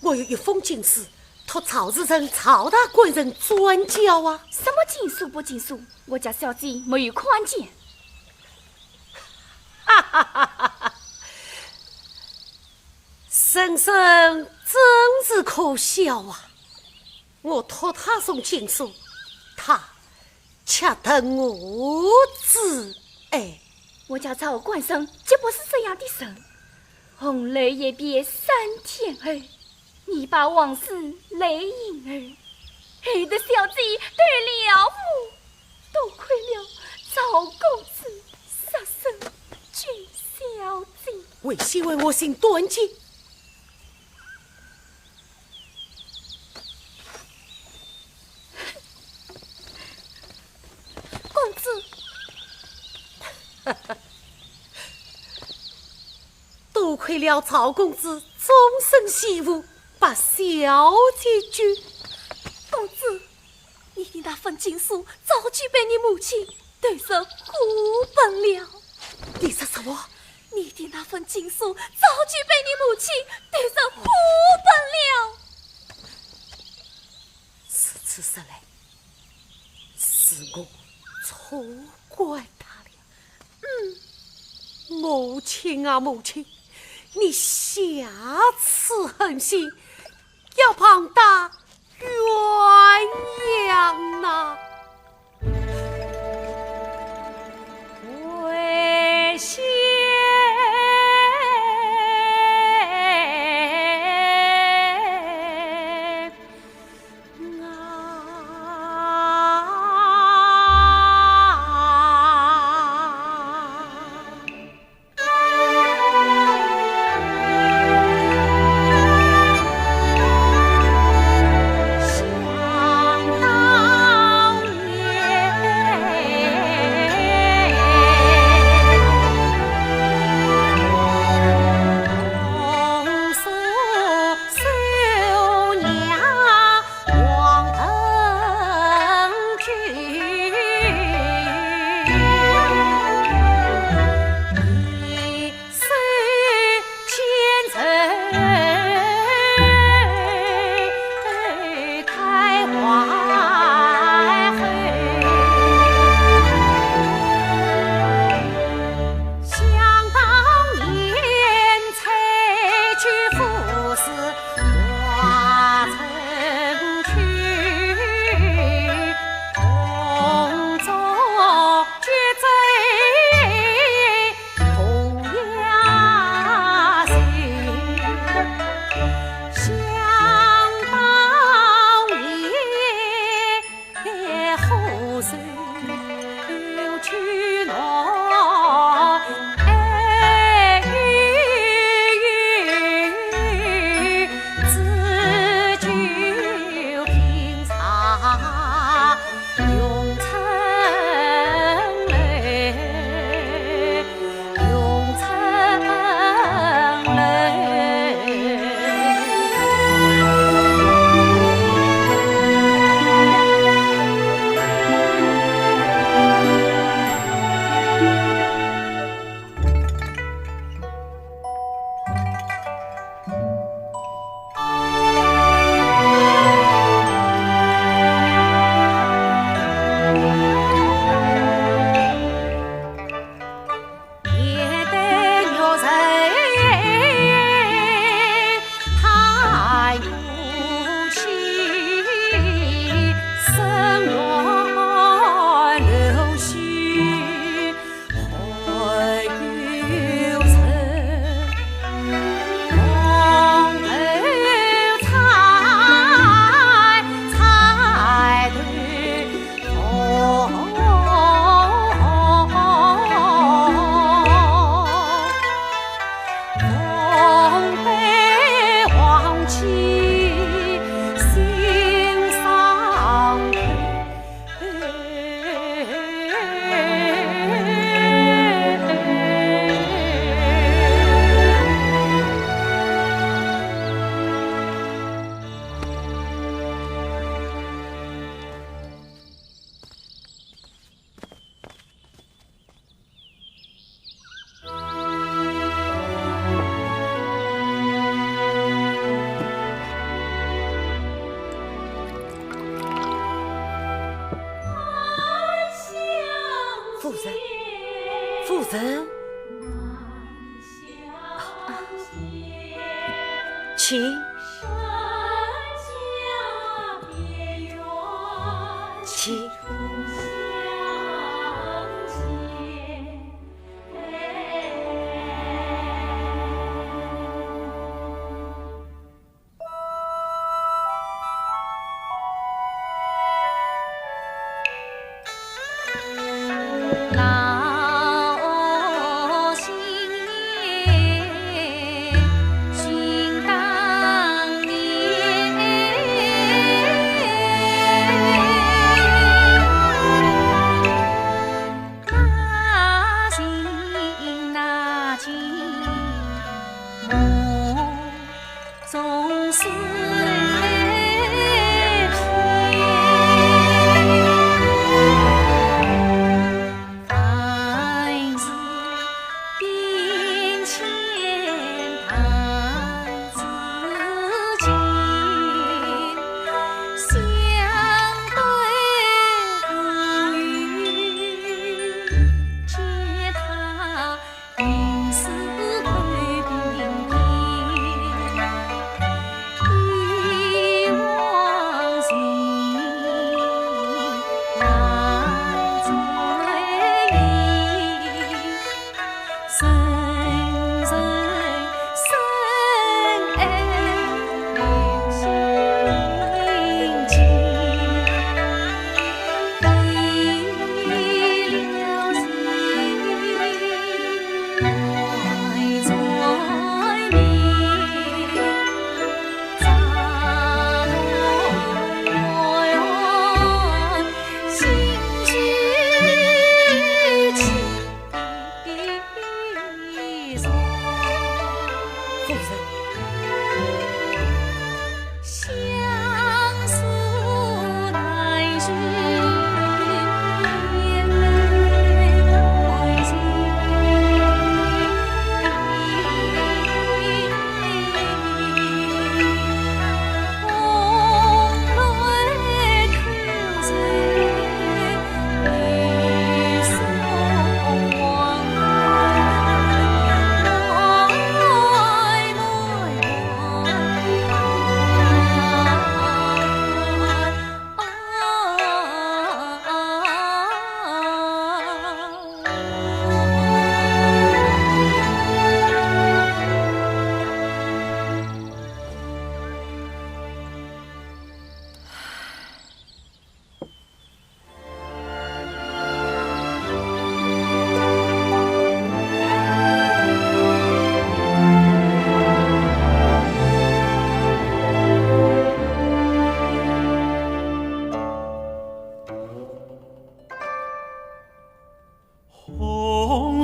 我有一封禁书，托曹子成曹大官人转交啊。什么禁书不禁书？我家小姐没有看见。哈哈哈哈哈！婶婶真是可笑啊！我托他送禁书，他却等我知。哎，我家曹官生绝不是这样的人。红泪也别三天儿，你把往事泪影儿，害得小姐对了父，多亏了曹公子杀身救小姐。为希为我心断机。公子，多亏了曹公子终身惜物，把小姐救。公子，你的那份情书早就被你母亲对上虎本了。你说什么？你的那份情书早就被你母亲对上虎本了。是此时来，是我错怪他了。母亲啊，母亲，你下次狠心，要旁大鸳鸯呐。为先夫人，夫人，请。请。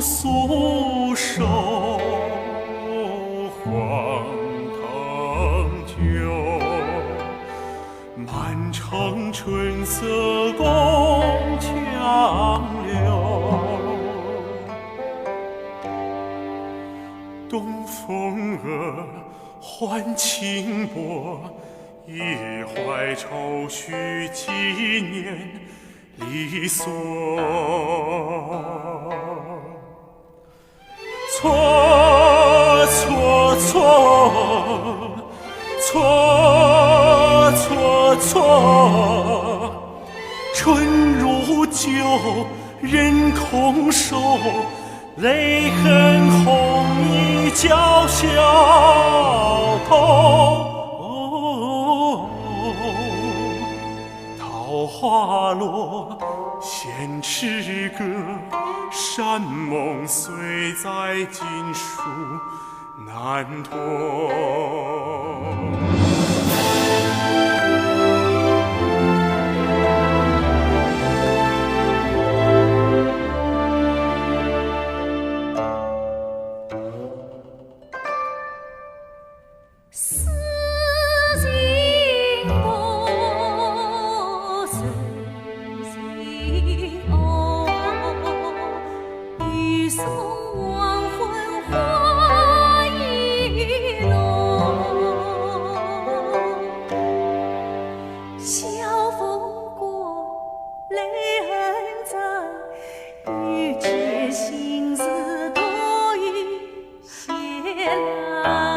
素手黄藤酒，满城春色宫墙柳。东风儿，还轻波，一怀愁绪纪念离索。错错错，错错错，春如酒，人空瘦，泪痕红衣娇小头。桃花落，闲池阁，山梦虽在，今书难托。心事多与些来。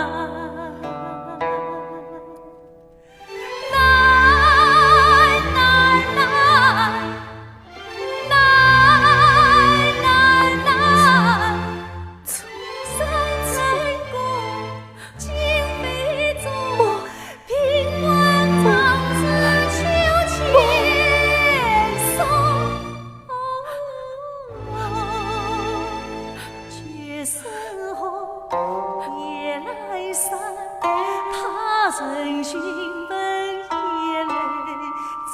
人寻本眼泪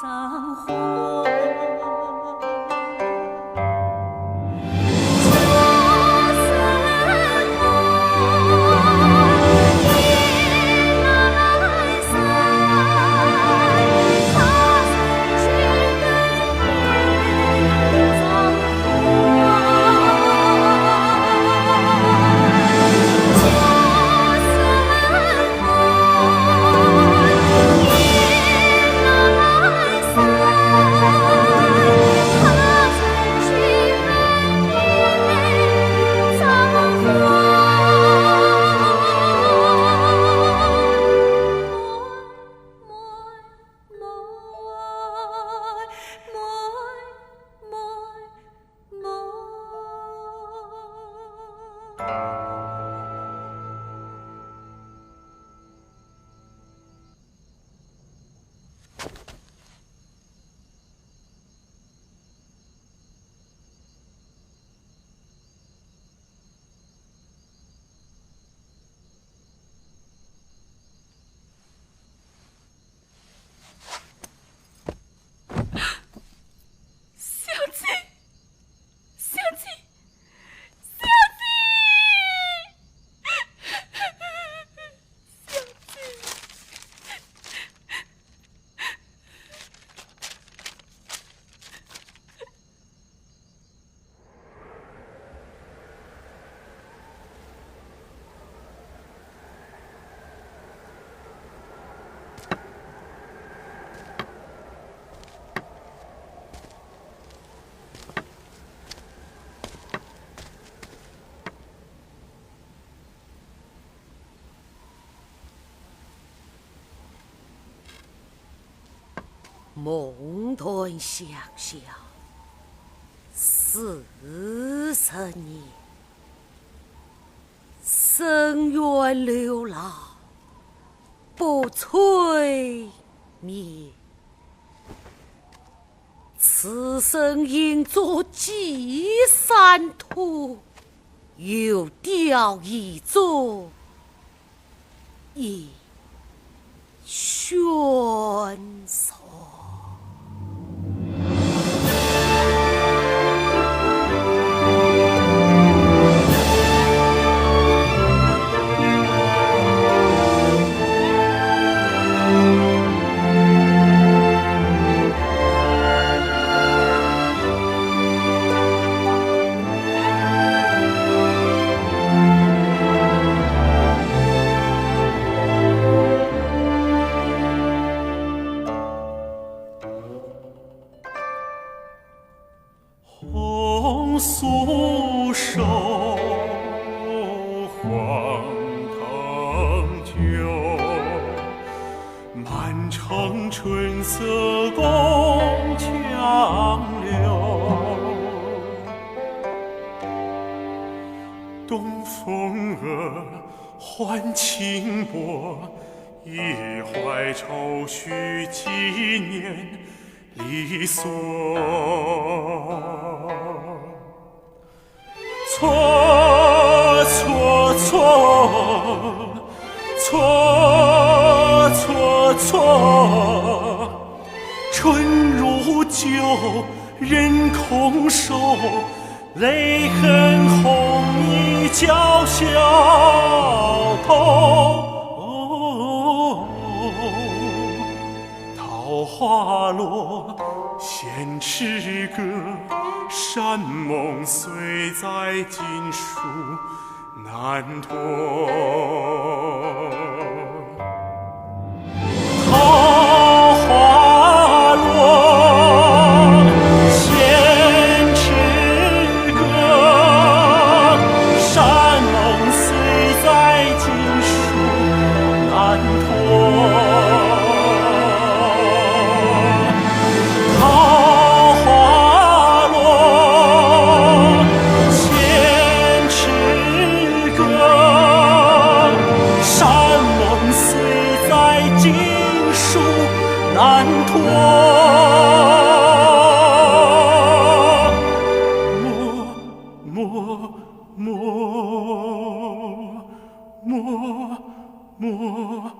葬花。梦断香消40年，深渊流老不摧灭。此生应作寄山图，又雕一座一悬索。红酥手黄藤酒，满城春色宫墙柳。东风儿，还轻薄，一怀愁绪纪念离索。错错错，错错错，春如酒，人空瘦，泪痕红衣娇小头。桃花落，闲池阁，山盟虽在，今书难托。桃花落，闲池阁，默